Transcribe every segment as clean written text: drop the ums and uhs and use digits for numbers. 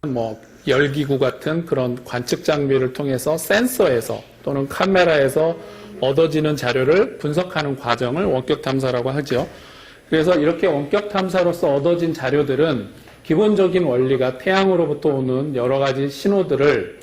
뭐 열기구 같은 그런 관측 장비를 통해서 센서에서 또는 카메라에서 얻어지는 자료를 분석하는 과정을 원격 탐사라고 하죠. 그래서 이렇게 원격 탐사로서 얻어진 자료들은 기본적인 원리가 태양으로부터 오는 여러 가지 신호들을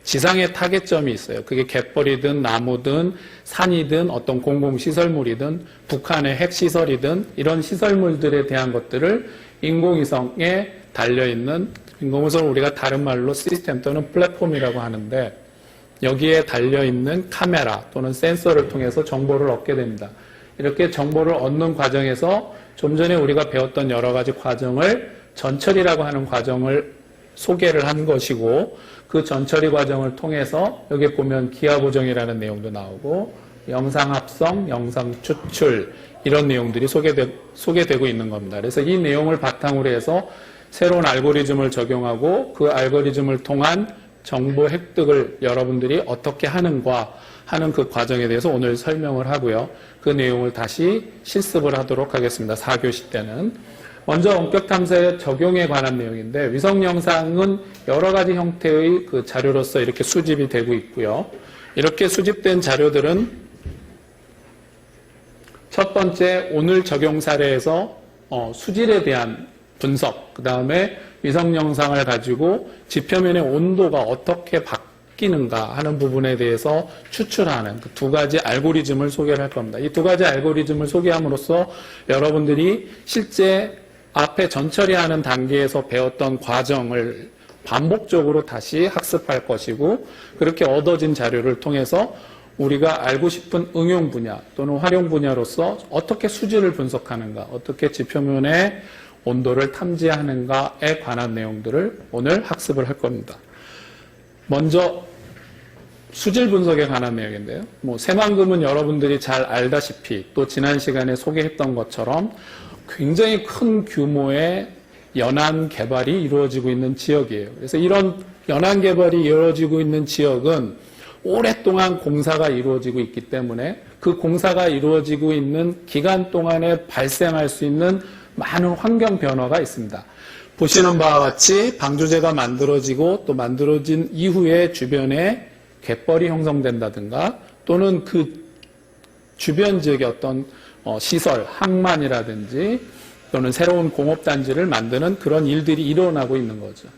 지상의 타겟점이 있어요. 그게 갯벌이든 나무든 산이든 어떤 공공시설물이든 북한의 핵시설이든 이런 시설물들에 대한 것들을 인공위성에 달려있는, 인공위성을 우리가 다른 말로 시스템 또는 플랫폼이라고 하는데 여기에 달려있는 카메라 또는 센서를 통해서 정보를 얻게 됩니다. 이렇게 정보를 얻는 과정에서 좀 전에 우리가 배웠던 여러 가지 과정을 전처리라고 하는 과정을 소개를 한 것이고, 그 전처리 과정을 통해서 여기 보면 기하 보정이라는 내용도 나오고 영상 합성, 영상 추출 이런 내용들이 소개되고 있는 겁니다. 그래서 이 내용을 바탕으로 해서 새로운 알고리즘을 적용하고 그 알고리즘을 통한 정보 획득을 여러분들이 어떻게 하는가 하는 그 과정에 대해서 오늘 설명을 하고요. 그 내용을 다시 실습을 하도록 하겠습니다. 4교시 때는. 먼저 원격 탐사의 적용에 관한 내용인데, 위성 영상은 여러 가지 형태의 그 자료로서 이렇게 수집이 되고 있고요. 이렇게 수집된 자료들은 첫 번째 오늘 적용 사례에서 수질에 대한 분석, 그 다음에 위성 영상을 가지고 지표면의 온도가 어떻게 바뀌는가 하는 부분에 대해서 추출하는 그 두 가지 알고리즘을 소개를 할 겁니다. 이 두 가지 알고리즘을 소개함으로써 여러분들이 실제 앞에 전처리하는 단계에서 배웠던 과정을 반복적으로 다시 학습할 것이고, 그렇게 얻어진 자료를 통해서 우리가 알고 싶은 응용 분야 또는 활용 분야로서 어떻게 수질을 분석하는가, 어떻게 지표면의 온도를 탐지하는가에 관한 내용들을 오늘 학습을 할 겁니다. 먼저 수질 분석에 관한 내용인데요. 새만금은 여러분들이 잘 알다시피 또 지난 시간에 소개했던 것처럼 굉장히 큰 규모의 연안 개발이 이루어지고 있는 지역이에요. 그래서 이런 연안 개발이 이루어지고 있는 지역은 오랫동안 공사가 이루어지고 있기 때문에 그 공사가 이루어지고 있는 기간 동안에 발생할 수 있는 많은 환경 변화가 있습니다. 보시는 바와 같이 방조제가 만들어지고 또 만들어진 이후에 주변에 갯벌이 형성된다든가 또는 그 주변 지역의 어떤 시설, 항만이라든지 또는 새로운 공업단지를 만드는 그런 일들이 일어나고 있는 거죠.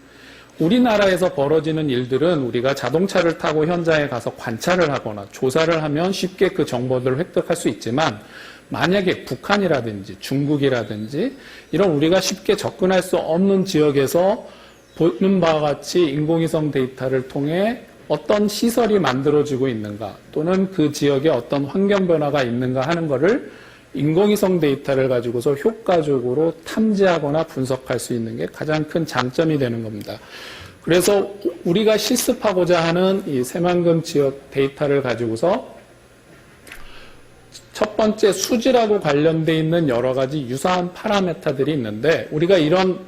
우리나라에서 벌어지는 일들은 우리가 자동차를 타고 현장에 가서 관찰을 하거나 조사를 하면 쉽게 그 정보들을 획득할 수 있지만, 만약에 북한이라든지 중국이라든지 이런 우리가 쉽게 접근할 수 없는 지역에서 보는 바와 같이 인공위성 데이터를 통해 어떤 시설이 만들어지고 있는가 또는 그 지역에 어떤 환경 변화가 있는가 하는 것을 인공위성 데이터를 가지고서 효과적으로 탐지하거나 분석할 수 있는 게 가장 큰 장점이 되는 겁니다. 그래서 우리가 실습하고자 하는 이 새만금 지역 데이터를 가지고서 첫 번째 수질하고 관련되어 있는 여러 가지 유사한 파라메타들이 있는데, 우리가 이런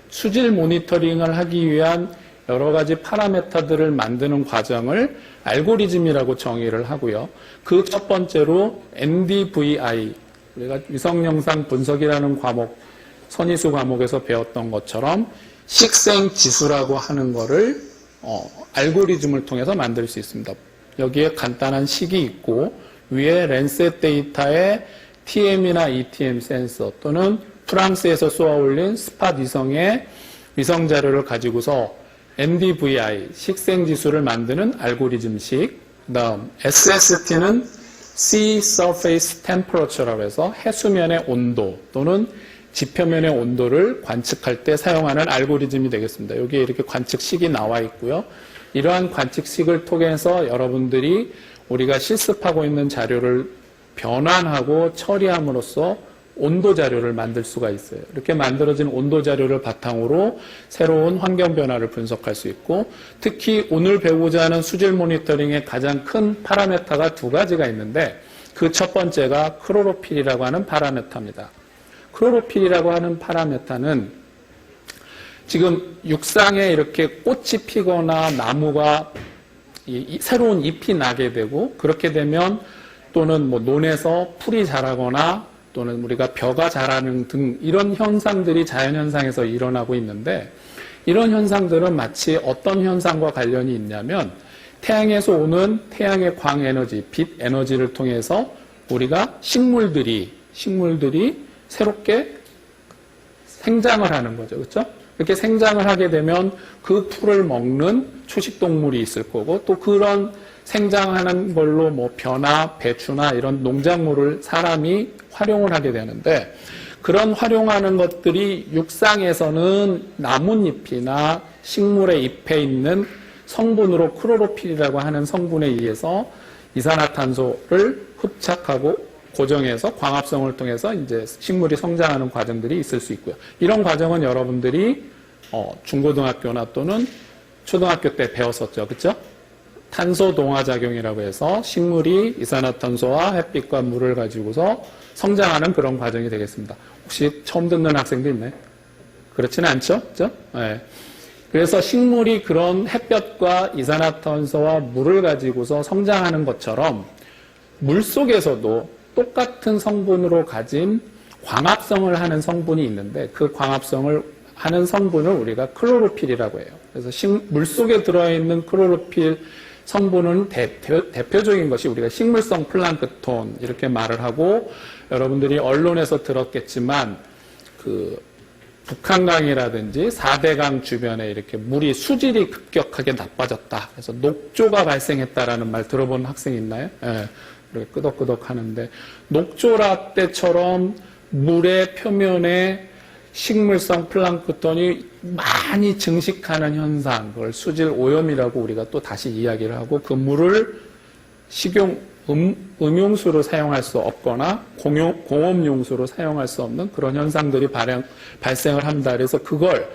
수질 모니터링을 하기 위한 여러 가지 파라메타들을 만드는 과정을 알고리즘이라고 정의를 하고요. 그 첫 번째로 NDVI, 우리가 위성영상 분석이라는 과목, 선의수 과목에서 배웠던 것처럼 식생지수라고 하는 거를 알고리즘을 통해서 만들 수 있습니다. 여기에 간단한 식이 있고 위에 랜셋 데이터에 TM이나 ETM 센서 또는 프랑스에서 쏘아 올린 스팟 위성의 위성 자료를 가지고서 NDVI, 식생지수를 만드는 알고리즘식, 그 다음 SST는 Sea Surface Temperature라고 해서 해수면의 온도 또는 지표면의 온도를 관측할 때 사용하는 알고리즘이 되겠습니다. 여기에 이렇게 관측식이 나와 있고요. 이러한 관측식을 통해서 여러분들이 우리가 실습하고 있는 자료를 변환하고 처리함으로써 온도 자료를 만들 수가 있어요. 이렇게 만들어진 온도 자료를 바탕으로 새로운 환경 변화를 분석할 수 있고, 특히 오늘 배우고자 하는 수질 모니터링의 가장 큰 파라메타가 두 가지가 있는데, 그 첫 번째가 크로로필이라고 하는 파라메타입니다. 크로로필이라고 하는 파라메타는 지금 육상에 이렇게 꽃이 피거나 나무가 새로운 잎이 나게 되고, 그렇게 되면 또는 논에서 풀이 자라거나 또는 우리가 벼가 자라는 등 이런 현상들이 자연현상에서 일어나고 있는데, 이런 현상들은 마치 어떤 현상과 관련이 있냐면 태양에서 오는 태양의 광에너지, 빛 에너지를 통해서 우리가 식물들이 새롭게 생장을 하는 거죠. 그렇죠? 이렇게 생장을 하게 되면 그 풀을 먹는 초식동물이 있을 거고 또 그런 생장하는 걸로 뭐 벼나 배추나 이런 농작물을 사람이 활용을 하게 되는데 그런 활용하는 것들이 육상에서는 나뭇잎이나 식물의 잎에 있는 성분으로 크로로필이라고 하는 성분에 의해서 이산화탄소를 흡착하고 고정해서 광합성을 통해서 이제 식물이 성장하는 과정들이 있을 수 있고요. 이런 과정은 여러분들이 중고등학교나 또는 초등학교 때 배웠었죠. 그렇죠? 탄소 동화작용이라고 해서 식물이 이산화탄소와 햇빛과 물을 가지고서 성장하는 그런 과정이 되겠습니다. 혹시 처음 듣는 학생도 있나요? 그렇지는 않죠? 그렇죠? 네. 그래서 식물이 그런 햇볕과 이산화탄소와 물을 가지고서 성장하는 것처럼 물 속에서도 똑같은 성분으로 가진 광합성을 하는 성분이 있는데 그 광합성을 하는 성분을 우리가 클로로필이라고 해요. 그래서 물속에 들어있는 클로로필 성분은 대표적인 것이 우리가 식물성 플랑크톤 이렇게 말을 하고 여러분들이 언론에서 들었겠지만 그 북한강이라든지 4대강 주변에 이렇게 물이 수질이 급격하게 나빠졌다. 그래서 녹조가 발생했다라는 말 들어본 학생 있나요? 예. 이렇게 끄덕끄덕 하는데 녹조라 때처럼 물의 표면에 식물성 플랑크톤이 많이 증식하는 현상, 그걸 수질 오염이라고 우리가 또 다시 이야기를 하고 그 물을 식용 음용수로 사용할 수 없거나 공업용수로 사용할 수 없는 그런 현상들이 발생을 합니다. 그래서 그걸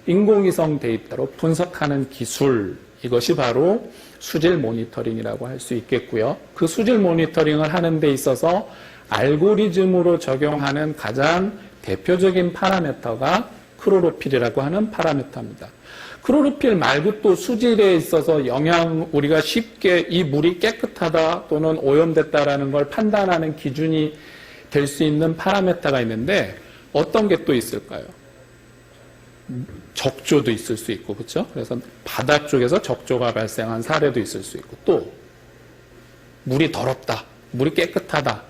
인공위성 데이터로 분석하는 기술, 이것이 바로 수질 모니터링이라고 할 수 있겠고요. 그 수질 모니터링을 하는 데 있어서 알고리즘으로 적용하는 가장 대표적인 파라미터가 크로로필이라고 하는 파라미터입니다. 크로로필 말고 또 수질에 있어서 우리가 쉽게 이 물이 깨끗하다 또는 오염됐다라는 걸 판단하는 기준이 될 수 있는 파라미터가 있는데 어떤 게 또 있을까요? 적조도 있을 수 있고, 그렇죠? 그래서 바다 쪽에서 적조가 발생한 사례도 있을 수 있고, 또 물이 더럽다, 물이 깨끗하다,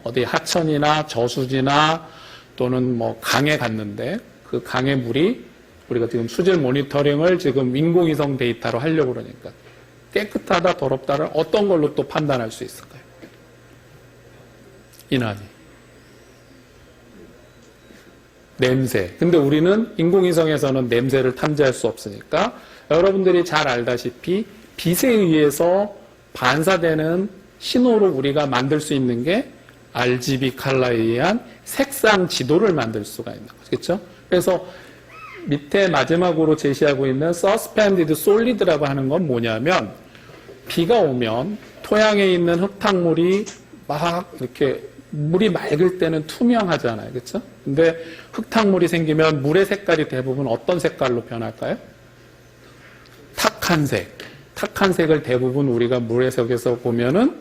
어디 하천이나 저수지나 또는 뭐 강에 갔는데 그 강의 물이 우리가 지금 수질 모니터링을 지금 인공위성 데이터로 하려고 그러니까 깨끗하다, 더럽다를 어떤 걸로 또 판단할 수 있을까요? 이난이. 냄새. 근데 우리는 인공위성에서는 냄새를 탐지할 수 없으니까 여러분들이 잘 알다시피 빛에 의해서 반사되는 신호로 우리가 만들 수 있는 게 RGB 컬러에 의한 색상 지도를 만들 수가 있는 거죠. 그렇죠? 그래서 밑에 마지막으로 제시하고 있는 Suspended Solid라고 하는 건 뭐냐면 비가 오면 토양에 있는 흙탕물이 막 이렇게 물이 맑을 때는 투명하잖아요. 그렇죠? 근데 흙탕물이 생기면 물의 색깔이 대부분 어떤 색깔로 변할까요? 탁한 색. 탁한 색을 대부분 우리가 물의 속에서 보면은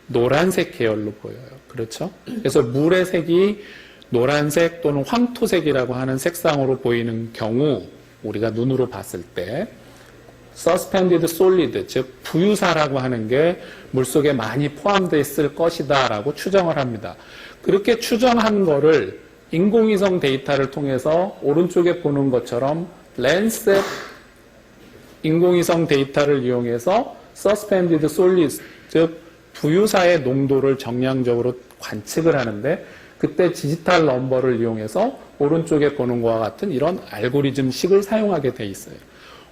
노란색 계열로 보여요. 그렇죠? 그래서 물의 색이 노란색 또는 황토색이라고 하는 색상으로 보이는 경우 우리가 눈으로 봤을 때 Suspended Solid, 즉 부유사라고 하는 게 물속에 많이 포함되어 있을 것이다 라고 추정을 합니다. 그렇게 추정한 거를 인공위성 데이터를 통해서 오른쪽에 보는 것처럼 랜셋 인공위성 데이터를 이용해서 Suspended Solid, 즉 부유사의 농도를 정량적으로 관측을 하는데 그때 디지털 넘버를 이용해서 오른쪽에 보는 것과 같은 이런 알고리즘식을 사용하게 돼 있어요.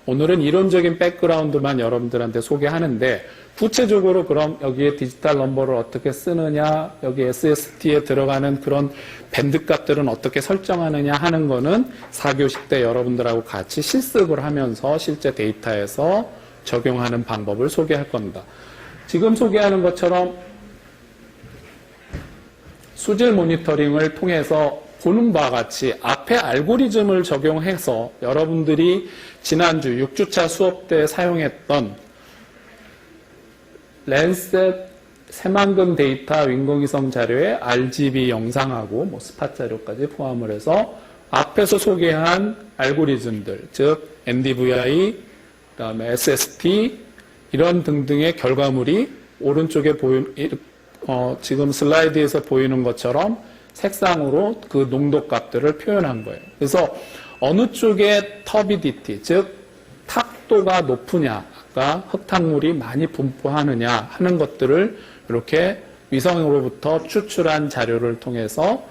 오늘은 이론적인 백그라운드만 여러분들한테 소개하는데 구체적으로 그럼 여기에 디지털 넘버를 어떻게 쓰느냐, 여기 SST에 들어가는 그런 밴드 값들은 어떻게 설정하느냐 하는 거는 4교시 때 여러분들하고 같이 실습을 하면서 실제 데이터에서 적용하는 방법을 소개할 겁니다. 지금 소개하는 것처럼 수질 모니터링을 통해서 보는 바와 같이 앞에 알고리즘을 적용해서 여러분들이 지난주 6주차 수업 때 사용했던 랜셋 새만금 데이터 인공위성 자료에 RGB 영상하고 뭐 스팟 자료까지 포함을 해서 앞에서 소개한 알고리즘들, 즉 NDVI, 그다음에 SST 이런 등등의 결과물이 오른쪽에 지금 슬라이드에서 보이는 것처럼 색상으로 그 농도 값들을 표현한 거예요. 그래서 어느 쪽에 터비디티, 즉 탁도가 높으냐가 흙탕물이 많이 분포하느냐 하는 것들을 이렇게 위성으로부터 추출한 자료를 통해서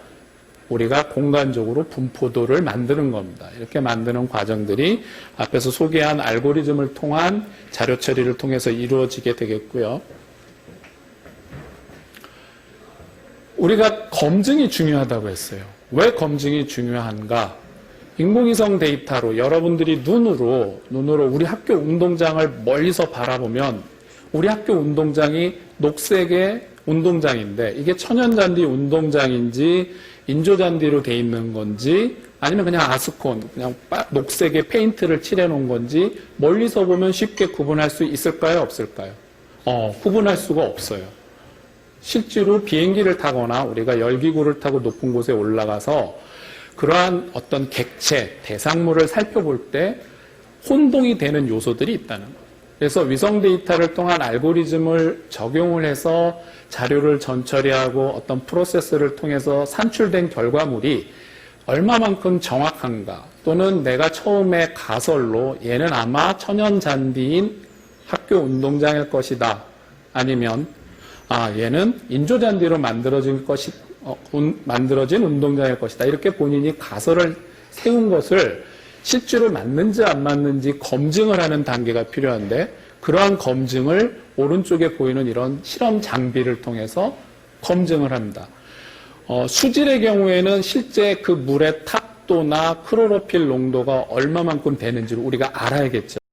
우리가 공간적으로 분포도를 만드는 겁니다. 이렇게 만드는 과정들이 앞에서 소개한 알고리즘을 통한 자료 처리를 통해서 이루어지게 되겠고요. 우리가 검증이 중요하다고 했어요. 왜 검증이 중요한가? 인공위성 데이터로 여러분들이 눈으로 우리 학교 운동장을 멀리서 바라보면 우리 학교 운동장이 녹색의 운동장인데 이게 천연잔디 운동장인지 인조잔디로 돼 있는 건지 아니면 그냥 아스콘, 그냥 녹색의 페인트를 칠해 놓은 건지 멀리서 보면 쉽게 구분할 수 있을까요? 없을까요? 구분할 수가 없어요. 실제로 비행기를 타거나 우리가 열기구를 타고 높은 곳에 올라가서 그러한 어떤 객체, 대상물을 살펴볼 때 혼동이 되는 요소들이 있다는 거예요. 그래서 위성 데이터를 통한 알고리즘을 적용을 해서 자료를 전처리하고 어떤 프로세스를 통해서 산출된 결과물이 얼마만큼 정확한가 또는 내가 처음에 가설로 얘는 아마 천연잔디인 학교 운동장일 것이다 아니면 얘는 인조잔디로 만들어진 운동장일 것이다 이렇게 본인이 가설을 세운 것을 실제로 맞는지 안 맞는지 검증을 하는 단계가 필요한데 그러한 검증을 오른쪽에 보이는 이런 실험 장비를 통해서 검증을 합니다. 수질의 경우에는 실제 그 물의 탁도나 크로로필 농도가 얼마만큼 되는지를 우리가 알아야겠죠.